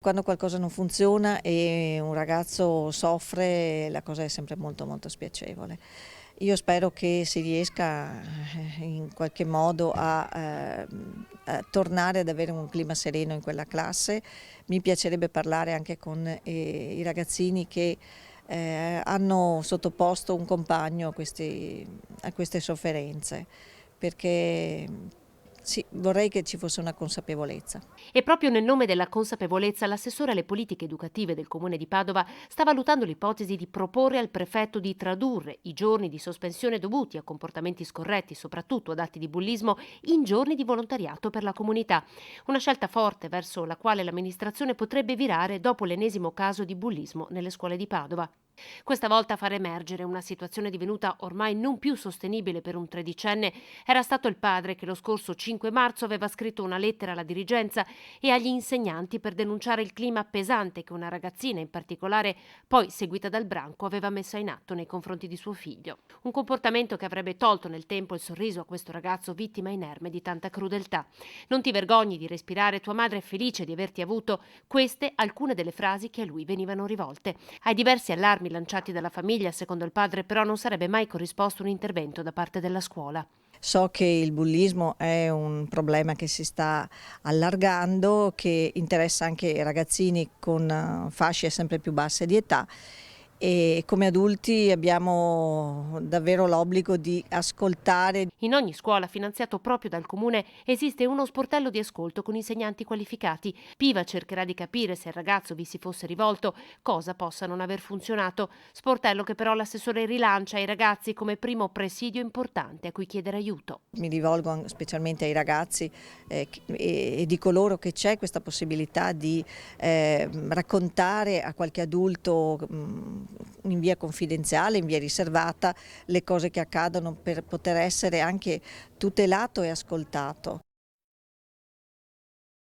Quando qualcosa non funziona e un ragazzo soffre, la cosa è sempre molto molto spiacevole. Io spero che si riesca in qualche modo a tornare ad avere un clima sereno in quella classe. Mi piacerebbe parlare anche con i ragazzini che hanno sottoposto un compagno a queste sofferenze, perché sì, vorrei che ci fosse una consapevolezza. E proprio nel nome della consapevolezza, l'assessore alle politiche educative del Comune di Padova sta valutando l'ipotesi di proporre al prefetto di tradurre i giorni di sospensione dovuti a comportamenti scorretti, soprattutto ad atti di bullismo, in giorni di volontariato per la comunità. Una scelta forte verso la quale l'amministrazione potrebbe virare dopo l'ennesimo caso di bullismo nelle scuole di Padova. Questa volta a far emergere una situazione divenuta ormai non più sostenibile per un tredicenne era stato il padre che lo scorso 5 marzo aveva scritto una lettera alla dirigenza e agli insegnanti per denunciare il clima pesante che una ragazzina in particolare, poi seguita dal branco, aveva messo in atto nei confronti di suo figlio. Un comportamento che avrebbe tolto nel tempo il sorriso a questo ragazzo vittima inerme di tanta crudeltà. Non ti vergogni di respirare, tua madre è felice di averti avuto. Queste alcune delle frasi che a lui venivano rivolte. Ai diversi allarmi lanciati dalla famiglia, secondo il padre, però non sarebbe mai corrisposto un intervento da parte della scuola. So che il bullismo è un problema che si sta allargando, che interessa anche i ragazzini con fasce sempre più basse di età, e come adulti abbiamo davvero l'obbligo di ascoltare. In ogni scuola, finanziato proprio dal comune, esiste uno sportello di ascolto con insegnanti qualificati. Piva cercherà di capire se il ragazzo vi si fosse rivolto, cosa possa non aver funzionato. Sportello che però l'assessore rilancia ai ragazzi come primo presidio importante a cui chiedere aiuto. Mi rivolgo specialmente ai ragazzi e dico loro che c'è questa possibilità di raccontare a qualche adulto in via confidenziale, in via riservata, le cose che accadono per poter essere anche tutelato e ascoltato.